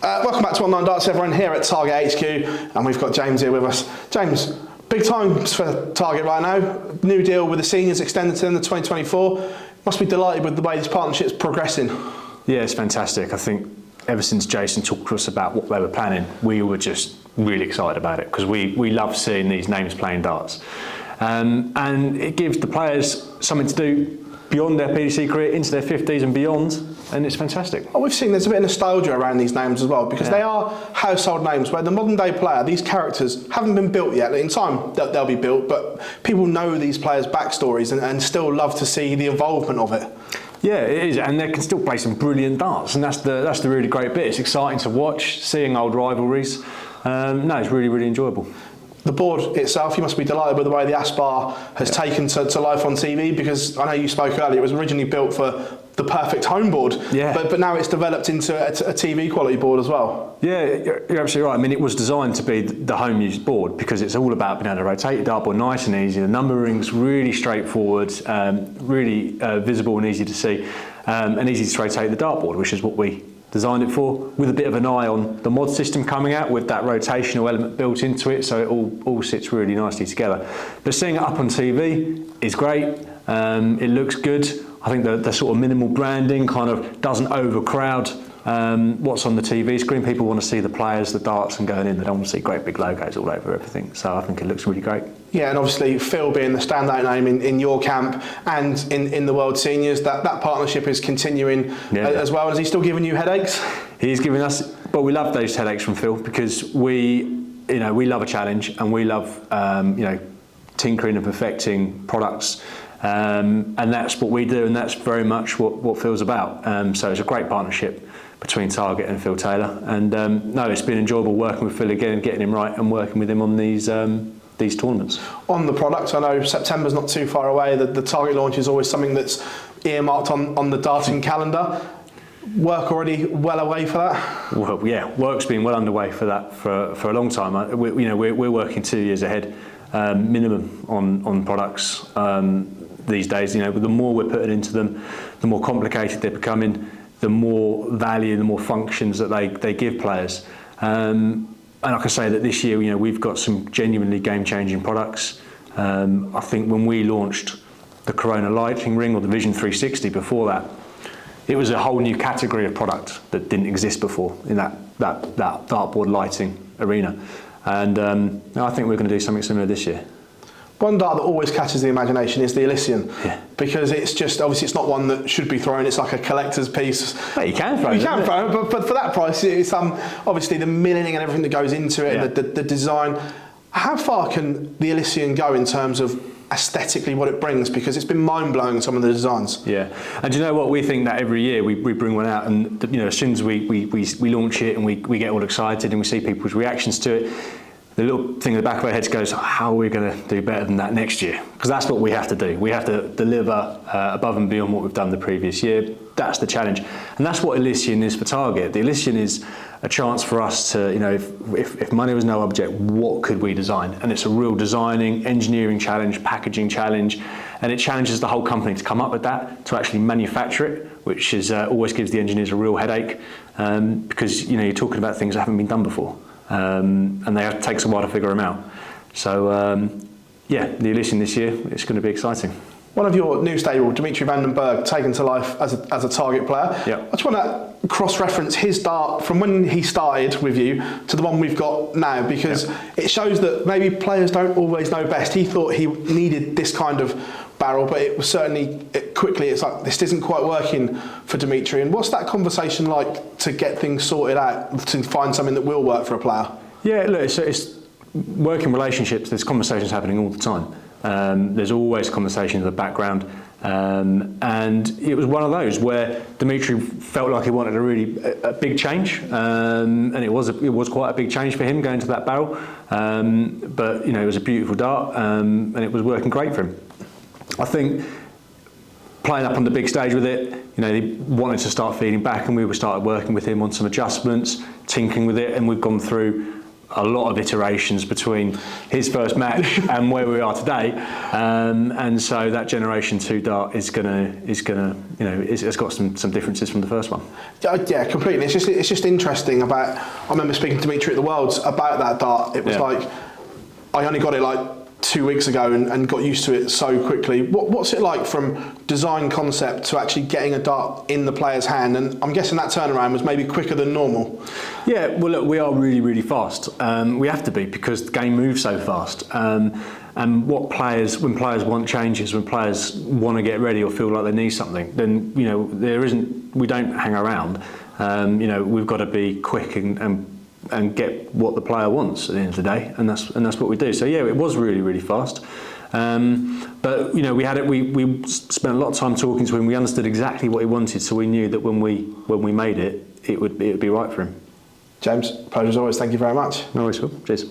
Welcome back to Online Darts, everyone, here at Target HQ, and we've got James here with us. James, big times for Target right now. New deal with the seniors extended to them in 2024. Must be delighted with the way this partnership's progressing. Yeah, it's fantastic. I think ever since Jason talked to us about what they were planning, we were just really excited about it because we love seeing these names playing darts. And it gives the players something to do beyond their PDC career, into their 50s and beyond, and it's fantastic. Oh, we've seen there's a bit of nostalgia around these names as well, because they are household names, where the modern day player, these characters haven't been built yet. In time, they'll be built, but people know these players' backstories and still love to see the involvement of it. Yeah, it is, and they can still play some brilliant darts, and that's the really great bit. It's exciting to watch, seeing old rivalries. No, it's really, really enjoyable. The board itself, you must be delighted with the way the Aspar has taken to life on TV, because I know you spoke earlier, it was originally built for the perfect home board, but now it's developed into a TV quality board as well. Yeah, you're absolutely right. I mean, it was designed to be the home used board because it's all about being able to rotate the dartboard nice and easy. The numbering's really straightforward, really visible and easy to see, and easy to rotate the dartboard, which is what we designed it for, with a bit of an eye on the mod system coming out with that rotational element built into it, so it all sits really nicely together. But seeing it up on TV is great. It looks good. I think the sort of minimal branding kind of doesn't overcrowd what's on the TV screen. People want to see the players, the darts, and going in. They don't want to see great big logos all over everything. So I think it looks really great. Yeah, and obviously Phil being the standout name in your camp and in the World Seniors, that partnership is continuing as well. Is he still giving you headaches? He's giving us, but we love those headaches from Phil because we love a challenge and we love tinkering and perfecting products. And that's what we do, and that's very much what Phil's about. So it's a great partnership between Target and Phil Taylor. And no, it's been enjoyable working with Phil again and getting him right and working with him on these tournaments. On the product, I know September's not too far away. The Target launch is always something that's earmarked on the darting calendar. Work already well away for that? Well, yeah, work's been well underway for that for a long time. We're working 2 years ahead minimum on products these days. The more we're putting into them, the more complicated they're becoming, the more value, the more functions that they give players. And I can say that this year, we've got some genuinely game-changing products. I think when we launched the Corona Lighting Ring or the Vision 360 before that, it was a whole new category of product that didn't exist before in that dartboard lighting arena. And I think we're going to do something similar this year. One dart that always catches the imagination is the Elysian, because it's just, obviously it's not one that should be thrown, it's like a collector's piece. Well, you can throw it, but for that price, it's obviously the milling and everything that goes into it, and the design. How far can the Elysian go in terms of aesthetically what it brings? Because it's been mind-blowing, some of the designs. Yeah, and do you know what, we think that every year we bring one out, and as soon as we launch it and we get all excited and we see people's reactions to it, the little thing in the back of our heads goes, how are we going to do better than that next year? Because that's what we have to do. We have to deliver above and beyond what we've done the previous year. That's the challenge. And that's what Elysian is for Target. The Elysian is a chance for us to, if money was no object, what could we design? And it's a real designing, engineering challenge, packaging challenge, and it challenges the whole company to come up with that, to actually manufacture it, which is always gives the engineers a real headache, because you're talking about things that haven't been done before. And it takes a while to figure them out. So, the Elysian this year, it's going to be exciting. One of your new stable, Dimitri van Bergh, taken to life as a Target player. I just want to cross-reference his dart from when he started with you to the one we've got now, because it shows that maybe players don't always know best. He thought he needed this kind of barrel, but it was certainly quickly, it's like, this isn't quite working for Dimitri. And what's that conversation like to get things sorted out, to find something that will work for a player? Yeah, look, it's working relationships, there's conversations happening all the time. There's always conversations in the background, and it was one of those where Dimitri felt like he wanted a big change, and it was quite a big change for him going to that barrel, but it was a beautiful dart, and it was working great for him. I think playing up on the big stage with it, he wanted to start feeding back, and we started working with him on some adjustments, tinkering with it, and we've gone through a lot of iterations between his first match and where we are today, and so that Generation 2 dart is gonna it's got some differences from the first one. Yeah, completely. It's just interesting about. I remember speaking to Dimitri at the Worlds about that dart. It was like I only got it like 2 weeks ago and got used to it so quickly. What's it like from design concept to actually getting a dart in the player's hand? And I'm guessing that turnaround was maybe quicker than normal. Yeah, well, look, we are really, really fast. We have to be because the game moves so fast. And when players want changes, when players want to get ready or feel like they need something, then we don't hang around. We've got to be quick and get what the player wants at the end of the day, and that's what we do. So yeah, it was really, really fast. But we spent a lot of time talking to him. We understood exactly what he wanted, so we knew that when we made it, it would be right for him. James, pleasure as always. Thank you very much. No worries, Phil. Cheers.